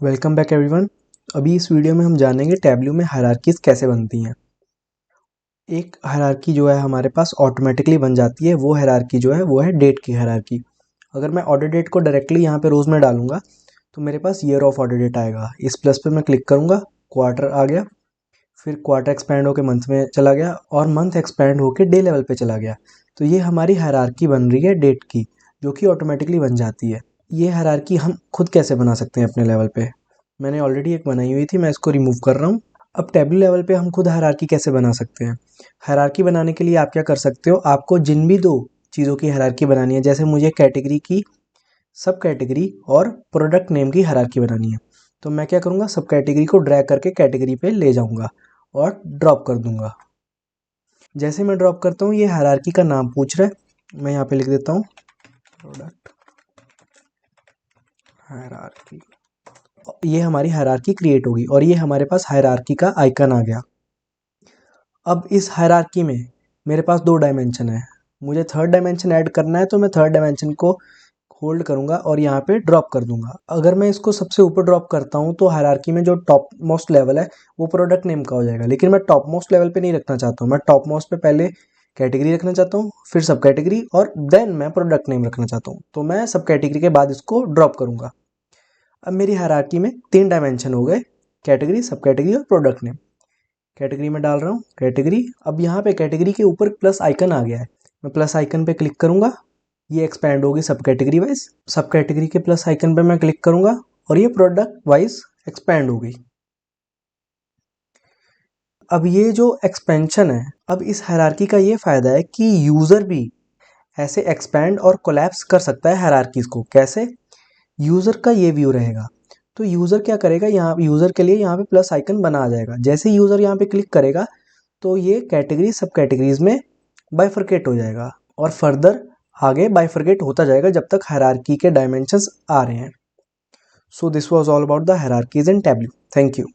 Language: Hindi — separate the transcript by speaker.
Speaker 1: Welcome back everyone. अभी इस वीडियो में हम जानेंगे टैब्ल्यू में हायरार्कीज़ कैसे बनती हैं। एक हायरार्की जो है हमारे पास ऑटोमेटिकली बन जाती है। वो हायरार्की जो है वो है डेट की हायरार्की। अगर मैं ऑर्डर डेट को डायरेक्टली यहाँ पे रोज़ में डालूंगा तो मेरे पास ईयर ऑफ ऑर्डर डेट आएगा। इस प्लस पे मैं क्लिक करूँगा, क्वार्टर आ गया, फिर क्वार्टर एक्सपैंड होकर मंथ में चला गया और मंथ एक्सपैंड होकर डे लेवल पे चला गया। तो ये हमारी हायरार्की बन रही है डेट की, जो कि ऑटोमेटिकली बन जाती है। ये हायरार्की हम खुद कैसे बना सकते हैं अपने लेवल पे? मैंने ऑलरेडी एक बनाई हुई थी, मैं इसको रिमूव कर रहा हूँ। अब टैब्लू लेवल पे हम खुद हायरार्की कैसे बना सकते हैं? हायरार्की बनाने के लिए आप क्या कर सकते हो, आपको जिन भी दो चीज़ों की हायरार्की बनानी है, जैसे मुझे कैटेगरी की, सब कैटेगरी और प्रोडक्ट नेम की हायरार्की बनानी है, तो मैं क्या करूँगा, सब कैटेगरी को ड्रैग करके कैटेगरी पे ले जाऊँगा और ड्रॉप कर दूँगा। जैसे मैं ड्रॉप करता हूँ ये हायरार्की का नाम पूछ रहा है, मैं यहाँ पे लिख देता हूँ प्रोडक्ट हायरार्की। ये हमारी हायरार्की क्रिएट होगी और ये हमारे पास हायरार्की का आइकन आ गया। अब इस हायरार्की में मेरे पास दो डायमेंशन है, मुझे थर्ड डायमेंशन ऐड करना है, तो मैं थर्ड डायमेंशन को होल्ड करूंगा और यहाँ पे ड्रॉप कर दूंगा। अगर मैं इसको सबसे ऊपर ड्रॉप करता हूँ तो हायरार्की में जो टॉप मोस्ट लेवल है वो प्रोडक्ट नेम का हो जाएगा, लेकिन मैं टॉप मोस्ट लेवल पे नहीं रखना चाहता हूँ। मैं टॉप मोस्ट पे पहले कैटेगरी रखना चाहता हूँ, फिर सब कैटेगरी और देन मैं प्रोडक्ट नेम रखना चाहता हूँ। तो मैं सब कैटेगरी के बाद इसको ड्रॉप करूंगा। अब मेरी हायरार्की में तीन डायमेंशन हो गए, कैटेगरी, सब कैटेगरी और प्रोडक्ट नेम। कैटेगरी में डाल रहा हूँ कैटेगरी। अब यहाँ पे कैटेगरी के ऊपर प्लस आइकन आ गया है, मैं प्लस आइकन पे क्लिक करूंगा, ये एक्सपैंड होगी सब कैटेगरी वाइज। सब कैटेगरी के प्लस आइकन पे मैं क्लिक करूंगा और ये प्रोडक्ट वाइज एक्सपैंड हो गई। अब ये जो एक्सपेंशन है, अब इस हायरार्की का ये फायदा है कि यूजर भी ऐसे एक्सपैंड और कोलैप्स कर सकता है हायरार्कीज को। कैसे? यूजर का ये व्यू रहेगा, तो यूजर क्या करेगा, यहाँ यूजर के लिए यहाँ पे प्लस आइकन बना आ जाएगा। जैसे यूजर यहाँ पे क्लिक करेगा तो ये कैटेगरी सब कैटेगरीज में बाइफरकेट हो जाएगा और फर्दर आगे बाइफरकेट होता जाएगा जब तक हायरार्की के डायमेंशंस आ रहे हैं। So this was all about the hierarchies in Tableau. Thank you.